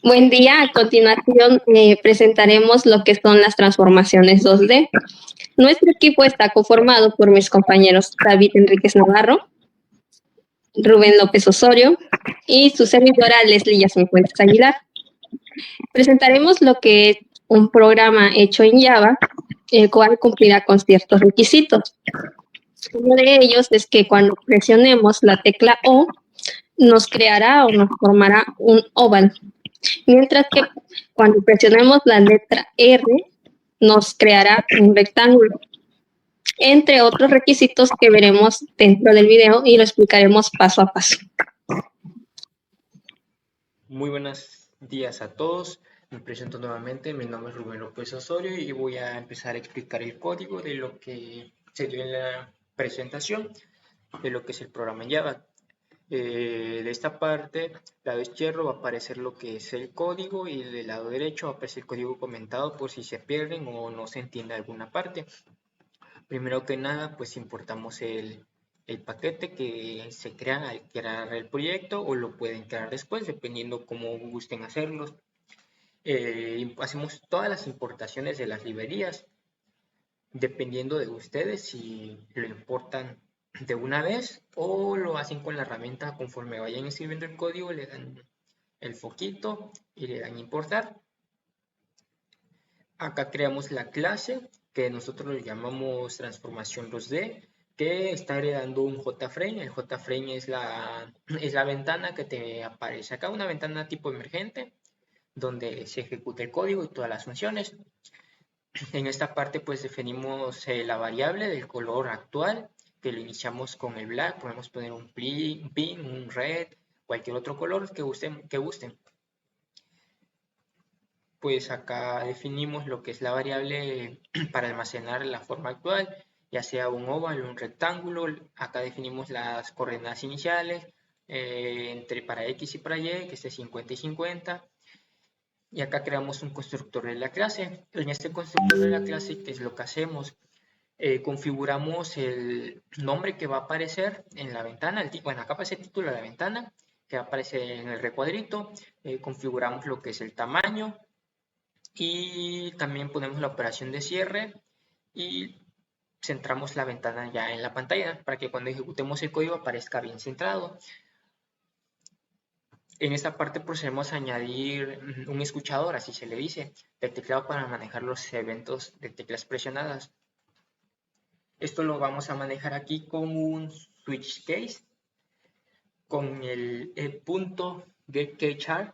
Buen día, a continuación presentaremos lo que son las transformaciones 2D. Nuestro equipo está conformado por mis compañeros David Enríquez Navarro, Rubén López Osorio y su servidora Leslie Yasmin Fuentes Aguilar. Presentaremos lo que es un programa hecho en Java, el cual cumplirá con ciertos requisitos. Uno de ellos es que cuando presionemos la tecla O, nos creará o nos formará un óvalo, mientras que cuando presionemos la letra R, nos creará un rectángulo, entre otros requisitos que veremos dentro del video y lo explicaremos paso a paso. Muy buenos días a todos. Me presento nuevamente. Mi nombre es Rubén López Osorio y voy a empezar a explicar el código de lo que se dio en la presentación de lo que es el programa en Java. De esta parte, lado izquierdo va a aparecer lo que es el código y del lado derecho va a aparecer el código comentado por si se pierden o no se entiende alguna parte. Primero que nada, pues importamos el paquete que se crea al crear el proyecto o lo pueden crear después, dependiendo cómo gusten hacerlos. Hacemos todas las importaciones de las librerías, dependiendo de ustedes si lo importan de una vez o lo hacen con la herramienta conforme vayan escribiendo el código, le dan el foquito y le dan importar. Acá creamos la clase que nosotros le llamamos transformación 2D, que está heredando un JFrame. El JFrame es la ventana que te aparece acá, una ventana tipo emergente, donde se ejecuta el código y todas las funciones. En esta parte pues definimos la variable del color actual, que lo iniciamos con el black. Podemos poner un pink, un red, cualquier otro color que gusten. Pues acá definimos lo que es la variable para almacenar la forma actual, ya sea un óvalo, un rectángulo. Acá definimos las coordenadas iniciales para X y para Y, que esté 50 y 50. Y acá creamos un constructor de la clase. En este constructor de la clase, ¿qué es lo que hacemos? Configuramos el nombre que va a aparecer en la ventana. Bueno, acá aparece el título de la ventana, que aparece en el recuadrito. Configuramos lo que es el tamaño. Y también ponemos la operación de cierre y centramos la ventana ya en la pantalla para que cuando ejecutemos el código aparezca bien centrado. En esta parte procedemos a añadir un escuchador, así se le dice, del teclado para manejar los eventos de teclas presionadas. Esto lo vamos a manejar aquí con un switch case, con el punto getChar,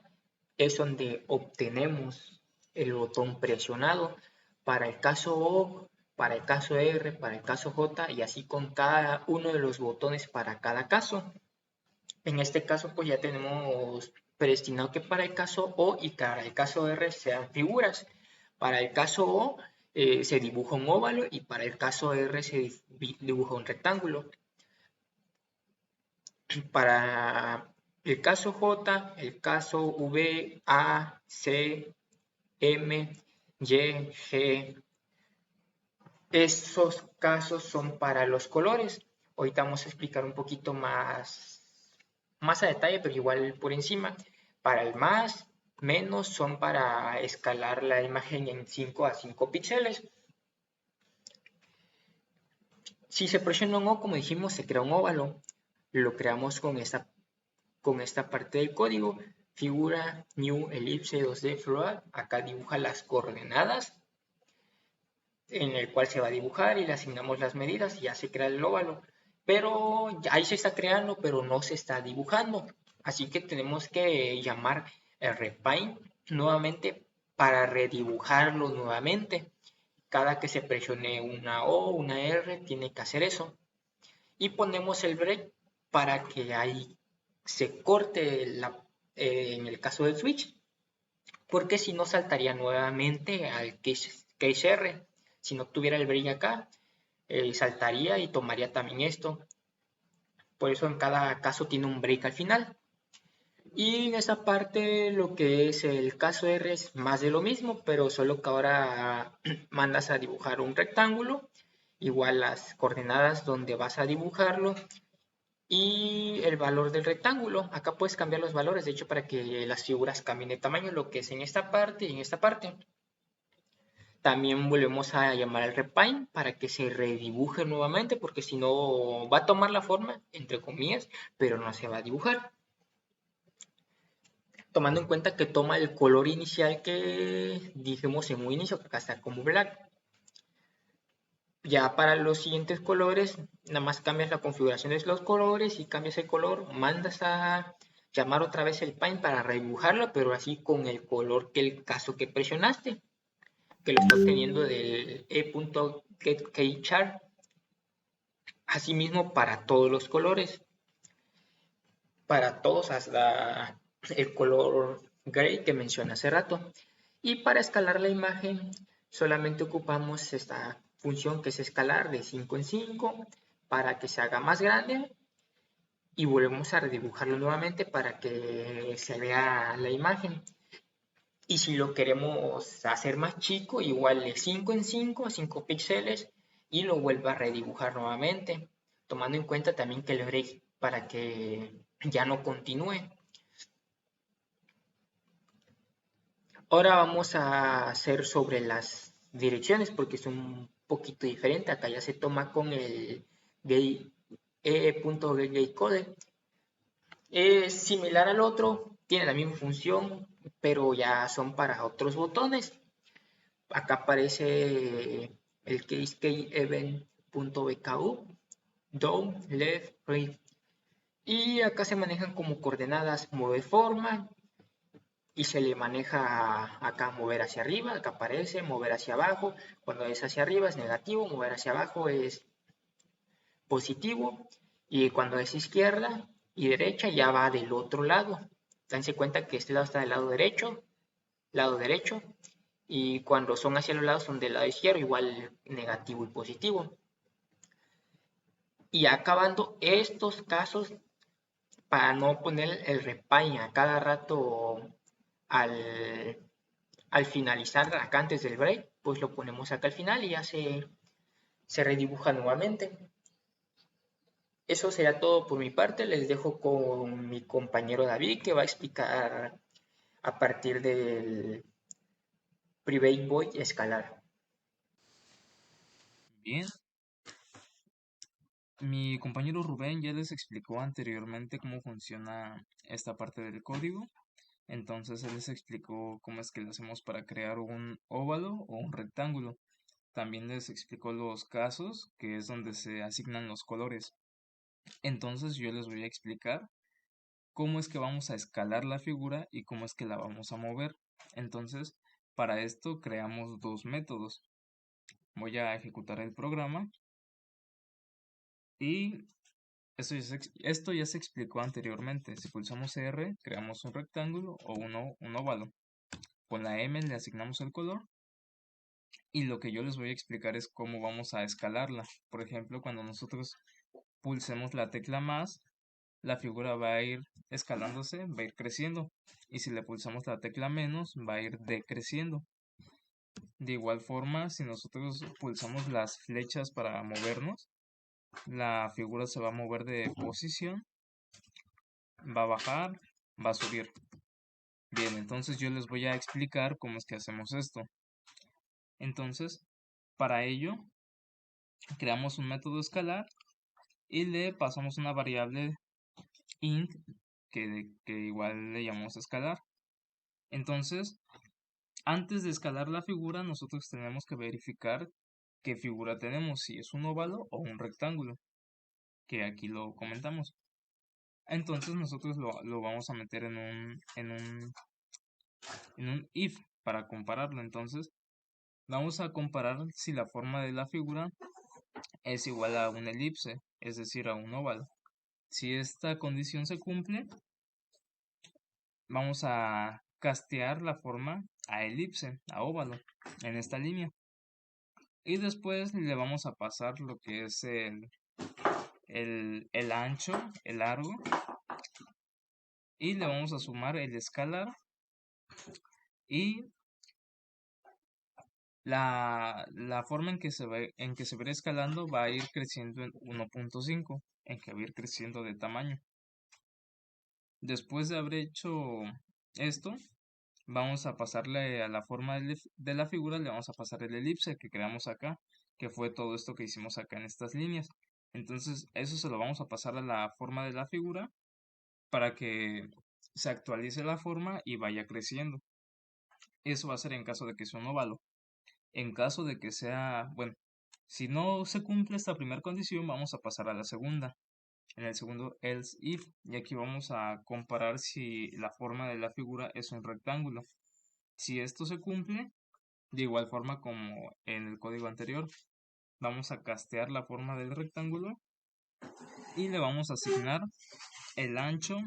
es donde obtenemos el botón presionado para el caso O, para el caso R, para el caso J y así con cada uno de los botones para cada caso. En este caso pues ya tenemos predestinado que para el caso O y para el caso R sean figuras. Para el caso O se dibuja un óvalo y para el caso R se dibuja un rectángulo. Para el caso J, el caso V, A, C, M, Y, G. Esos casos son para los colores. Ahorita vamos a explicar un poquito más a detalle, pero igual por encima. Para el más, menos son para escalar la imagen en 5 a 5 píxeles. Si se presiona un O, como dijimos, se crea un óvalo. Lo creamos con esta parte del código. Figura new elipse 2D float. Acá dibuja las coordenadas en el cual se va a dibujar y le asignamos las medidas y ya se crea el óvalo. Pero ahí se está creando, pero no se está dibujando. Así que tenemos que llamar el repaint nuevamente para redibujarlo nuevamente. Cada que se presione una O, una R, tiene que hacer eso. Y ponemos el break para que ahí se corte en el caso del switch, porque si no saltaría nuevamente al case R. Si no tuviera el break acá, saltaría y tomaría también esto. Por eso en cada caso tiene un break al final. Y en esa parte lo que es el caso R es más de lo mismo, pero solo que ahora mandas a dibujar un rectángulo, igual las coordenadas donde vas a dibujarlo, y el valor del rectángulo. Acá puedes cambiar los valores, de hecho, para que las figuras cambien de tamaño, lo que es en esta parte y en esta parte. También volvemos a llamar al repaint para que se redibuje nuevamente, porque si no va a tomar la forma, entre comillas, pero no se va a dibujar. Tomando en cuenta que toma el color inicial que dijimos en un inicio, que acá está como black. Ya para los siguientes colores, nada más cambias la configuración de los colores y cambias el color, mandas a llamar otra vez el paint para redibujarlo, pero así con el color que el caso que presionaste, que lo está obteniendo del e.getKeychart. Asimismo para todos los colores, para todos hasta el color gray que mencioné hace rato. Y para escalar la imagen solamente ocupamos esta función que es escalar de 5 en 5 para que se haga más grande y volvemos a redibujarlo nuevamente para que se vea la imagen. Y si lo queremos hacer más chico, igual de 5 en 5, 5 píxeles y lo vuelvo a redibujar nuevamente, tomando en cuenta también que el break para que ya no continúe. Ahora vamos a hacer sobre las direcciones porque es un poquito diferente. Acá ya se toma con el e.getGayCode. Es similar al otro, tiene la misma función, pero ya son para otros botones. Acá aparece el case key event.bku, down, left, right. Y acá se manejan como coordenadas mover forma y se le maneja acá mover hacia arriba, acá aparece mover hacia abajo. Cuando es hacia arriba es negativo, mover hacia abajo es positivo y cuando es izquierda y derecha ya va del otro lado. Dense cuenta que este lado está del lado derecho y cuando son hacia los lados son del lado izquierdo, igual negativo y positivo. Y acabando estos casos, para no poner el repaint a cada rato al finalizar, acá antes del break, pues lo ponemos acá al final y ya se redibuja nuevamente. Eso será todo por mi parte. Les dejo con mi compañero David que va a explicar a partir del Private Boy escalar. Bien, mi compañero Rubén ya les explicó anteriormente cómo funciona esta parte del código. Entonces él les explicó cómo es que lo hacemos para crear un óvalo o un rectángulo. También les explicó los casos, que es donde se asignan los colores. Entonces yo les voy a explicar cómo es que vamos a escalar la figura y cómo es que la vamos a mover. Entonces, para esto creamos dos métodos. Voy a ejecutar el programa y esto ya se explicó anteriormente. Si pulsamos R, creamos un rectángulo o un óvalo. Con la M le asignamos el color. Y lo que yo les voy a explicar es cómo vamos a escalarla. Por ejemplo, cuando nosotros pulsemos la tecla más, la figura va a ir escalándose, va a ir creciendo. Y si le pulsamos la tecla menos, va a ir decreciendo. De igual forma, si nosotros pulsamos las flechas para movernos, la figura se va a mover de posición, va a bajar, va a subir. Bien, entonces yo les voy a explicar cómo es que hacemos esto. Entonces, para ello, creamos un método escalar y le pasamos una variable int que igual le llamamos escalar. Entonces, antes de escalar la figura, nosotros tenemos que verificar qué figura tenemos, si es un óvalo o un rectángulo, que aquí lo comentamos. Entonces nosotros lo vamos a meter en un if para compararlo. Entonces vamos a comparar si la forma de la figura es igual a una elipse, es decir, a un óvalo. Si esta condición se cumple, vamos a castear la forma a elipse, a óvalo, en esta línea. Y después le vamos a pasar lo que es el ancho, el largo, y le vamos a sumar el escalar y la forma en que se va escalando va a ir creciendo en 1.5. en que va a ir creciendo de tamaño. Después de haber hecho esto, vamos a pasarle a la forma de la figura, le vamos a pasar el elipse que creamos acá, que fue todo esto que hicimos acá en estas líneas. Entonces, eso se lo vamos a pasar a la forma de la figura para que se actualice la forma y vaya creciendo. Eso va a ser en caso de que sea un óvalo. En caso de que sea, bueno, si no se cumple esta primera condición, vamos a pasar a la segunda. En el segundo else if, y aquí vamos a comparar si la forma de la figura es un rectángulo. Si esto se cumple, de igual forma como en el código anterior, vamos a castear la forma del rectángulo y le vamos a asignar el ancho,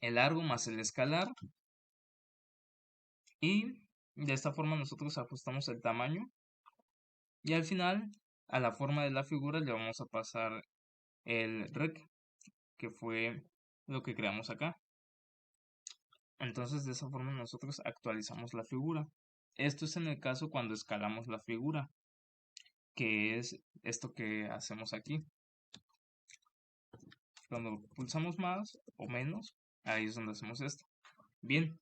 el largo más el escalar, y de esta forma nosotros ajustamos el tamaño, y al final a la forma de la figura le vamos a pasar el rec, que fue lo que creamos acá. Entonces de esa forma nosotros actualizamos la figura. Esto es en el caso cuando escalamos la figura, que es esto que hacemos aquí. Cuando pulsamos más o menos, ahí es donde hacemos esto. Bien,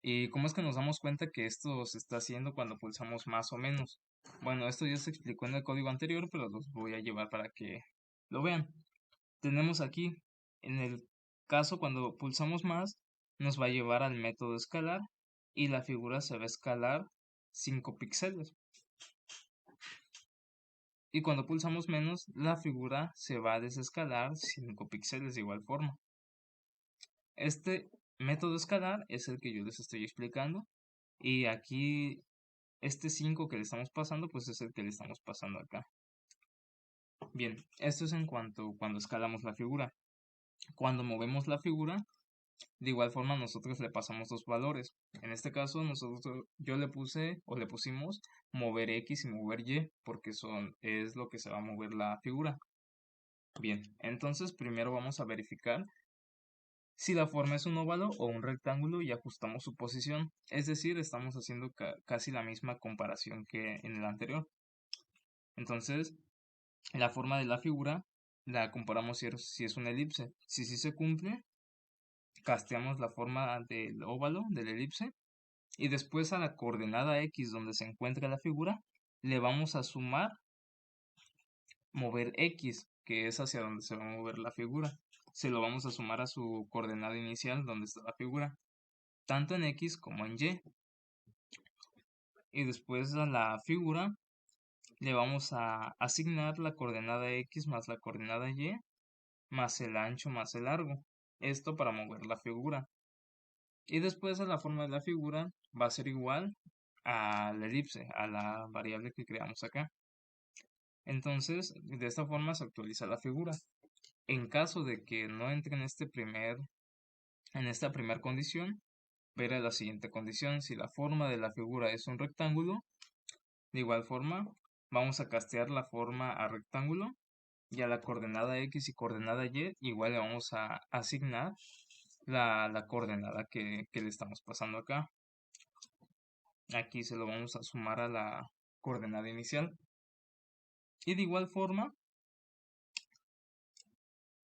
¿y cómo es que nos damos cuenta que esto se está haciendo cuando pulsamos más o menos? Bueno, esto ya se explicó en el código anterior, pero los voy a llevar para que lo vean. Tenemos aquí, en el caso cuando pulsamos más, nos va a llevar al método escalar y la figura se va a escalar 5 píxeles. Y cuando pulsamos menos, la figura se va a desescalar 5 píxeles de igual forma. Este método escalar es el que yo les estoy explicando, y aquí este 5 que le estamos pasando, pues es el que le estamos pasando acá. Bien, esto es en cuanto cuando escalamos la figura. Cuando movemos la figura, de igual forma nosotros le pasamos dos valores. En este caso yo le puse o le pusimos mover X y mover Y, porque es lo que se va a mover la figura. Bien, entonces primero vamos a verificar si la forma es un óvalo o un rectángulo y ajustamos su posición. Es decir, estamos haciendo casi la misma comparación que en el anterior. Entonces, la forma de la figura la comparamos si es una elipse. Si sí se cumple, casteamos la forma del óvalo, del elipse, y después a la coordenada X donde se encuentra la figura, le vamos a sumar mover X, que es hacia donde se va a mover la figura. Se lo vamos a sumar a su coordenada inicial donde está la figura, tanto en X como en Y. Y después a la figura le vamos a asignar la coordenada X más la coordenada Y más el ancho más el largo. Esto para mover la figura. Y después a la forma de la figura va a ser igual a la elipse, a la variable que creamos acá. Entonces, de esta forma se actualiza la figura. En caso de que no entre en esta primera condición, verá la siguiente condición. Si la forma de la figura es un rectángulo, de igual forma vamos a castear la forma a rectángulo, y a la coordenada X y coordenada Y igual le vamos a asignar la coordenada que le estamos pasando acá. Aquí se lo vamos a sumar a la coordenada inicial. Y de igual forma,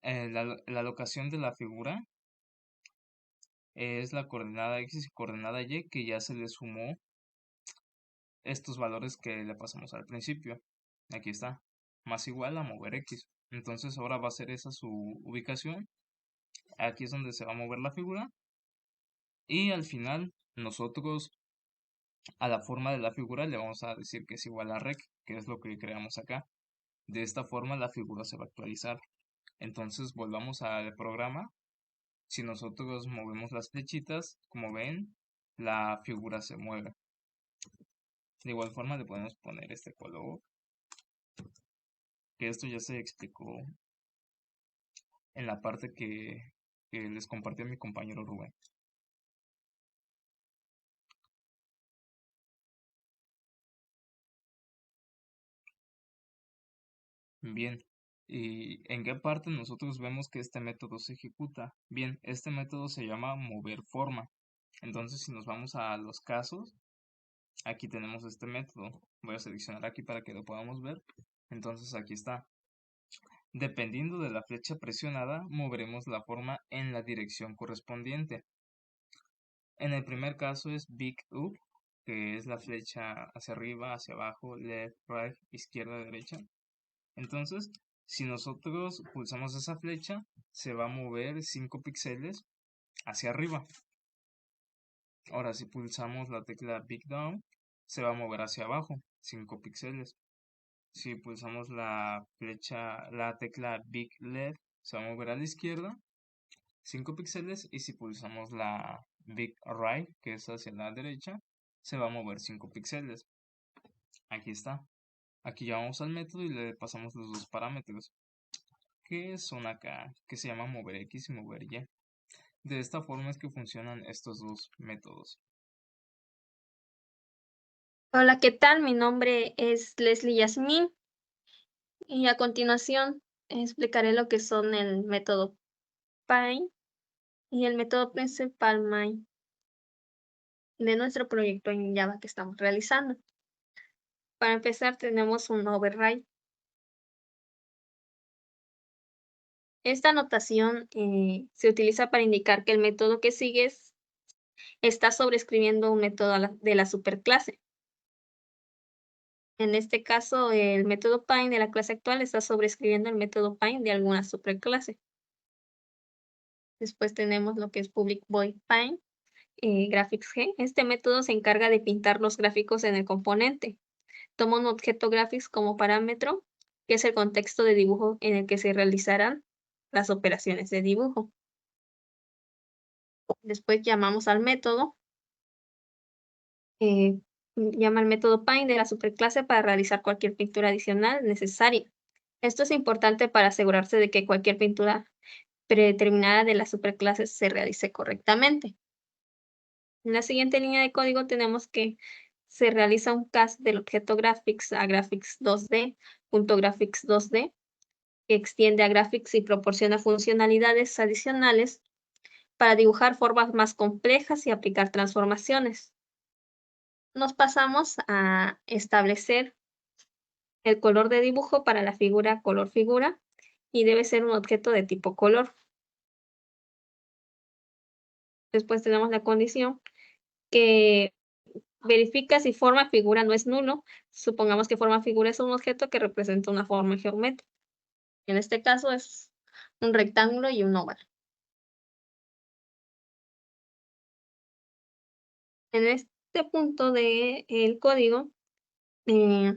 la locación de la figura es la coordenada X y coordenada Y, que ya se le sumó estos valores que le pasamos al principio. Aquí está, más igual a mover X. Entonces ahora va a ser esa su ubicación. Aquí es donde se va a mover la figura. Y al final nosotros a la forma de la figura le vamos a decir que es igual a rec, que es lo que creamos acá. De esta forma la figura se va a actualizar. Entonces volvamos al programa. Si nosotros movemos las flechitas, como ven, la figura se mueve. De igual forma le podemos poner este color, que esto ya se explicó en la parte que les compartió mi compañero Rubén. Bien, ¿y en qué parte nosotros vemos que este método se ejecuta? Bien, este método se llama mover forma. Entonces, si nos vamos a los casos, aquí tenemos este método. Voy a seleccionar aquí para que lo podamos ver. Entonces, aquí está. Dependiendo de la flecha presionada, moveremos la forma en la dirección correspondiente. En el primer caso es Big Up, que es la flecha hacia arriba, hacia abajo, left, right, izquierda, derecha. Entonces, si nosotros pulsamos esa flecha, se va a mover 5 píxeles hacia arriba. Ahora, si pulsamos la tecla Big Down, se va a mover hacia abajo, 5 píxeles. Si pulsamos la tecla Big Left, se va a mover a la izquierda, 5 píxeles. Y si pulsamos la Big Right, que es hacia la derecha, se va a mover 5 píxeles. Aquí está. Aquí ya vamos al método y le pasamos los dos parámetros, que son acá, que se llaman mover X y mover Y. De esta forma es que funcionan estos dos métodos. Hola, ¿qué tal? Mi nombre es Leslie Yasmin y a continuación explicaré lo que son el método Pine y el método principal Main de nuestro proyecto en Java que estamos realizando. Para empezar tenemos un override. Esta notación se utiliza para indicar que el método que sigues está sobreescribiendo un método de la superclase. En este caso, el método Pine de la clase actual está sobreescribiendo el método Pine de alguna superclase. Después tenemos lo que es public void Pine, graphics G. Este método se encarga de pintar los gráficos en el componente. Toma un objeto graphics como parámetro, que es el contexto de dibujo en el que se realizarán las operaciones de dibujo. Después llamamos al método, llama al método Pine de la superclase para realizar cualquier pintura adicional necesaria. Esto es importante para asegurarse de que cualquier pintura predeterminada de la superclase se realice correctamente. En la siguiente línea de código tenemos que se realiza un cast del objeto graphics a graphics2d.graphics2d, que extiende a graphics y proporciona funcionalidades adicionales para dibujar formas más complejas y aplicar transformaciones. Nos pasamos a establecer el color de dibujo para la figura color figura y debe ser un objeto de tipo color. Después tenemos la condición que verifica si forma figura no es nulo. Supongamos que forma figura es un objeto que representa una forma geométrica. En este caso es un rectángulo y un óvalo. En este punto del código se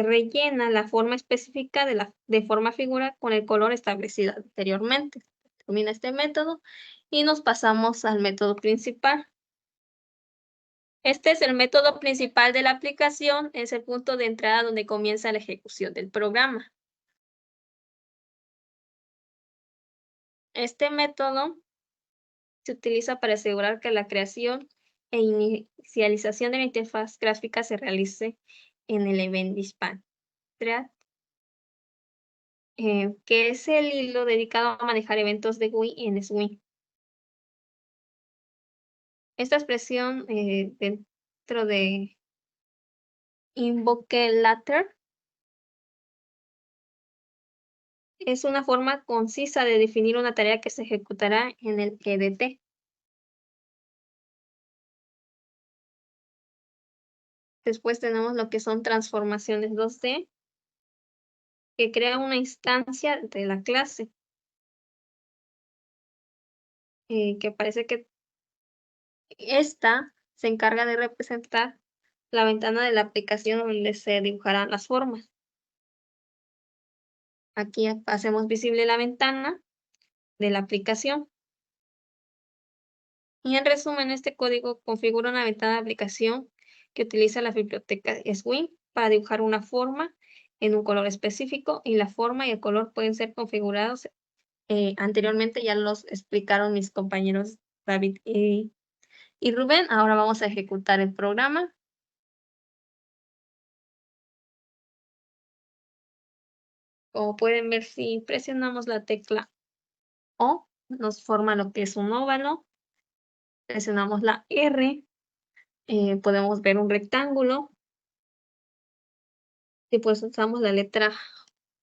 rellena la forma específica de forma figura con el color establecido anteriormente. Termina este método y nos pasamos al método principal. Este es el método principal de la aplicación, es el punto de entrada donde comienza la ejecución del programa. Este método se utiliza para asegurar que la creación e inicialización de la interfaz gráfica se realice en el event dispatch thread, que es el hilo dedicado a manejar eventos de GUI en Swing. Esta expresión dentro de invoke later es una forma concisa de definir una tarea que se ejecutará en el EDT. Después tenemos lo que son transformaciones 2D, que crea una instancia de la clase, que parece que esta se encarga de representar la ventana de la aplicación donde se dibujarán las formas. Aquí hacemos visible la ventana de la aplicación. Y en resumen, este código configura una ventana de aplicación que utiliza la biblioteca Swing para dibujar una forma en un color específico, y la forma y el color pueden ser configurados. Anteriormente ya los explicaron mis compañeros David y Rubén. Ahora vamos a ejecutar el programa. Como pueden ver, si presionamos la tecla O, nos forma lo que es un óvalo. Presionamos la R, podemos ver un rectángulo. Y pues usamos la letra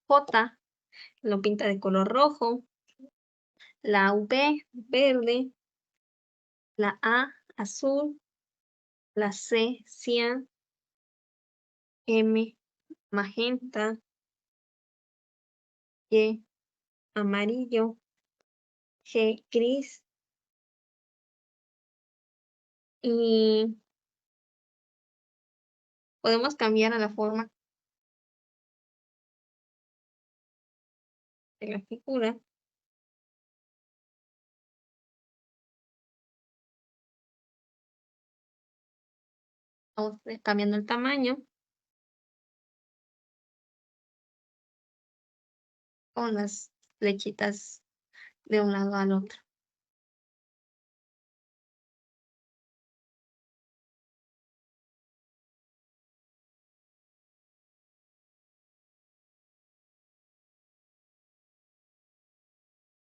J lo pinta de color rojo, la V verde, la A azul, la C cian, M magenta, Y amarillo, G gris y podemos cambiar a la forma de la figura. Vamos cambiando el tamaño con las flechitas de un lado al otro.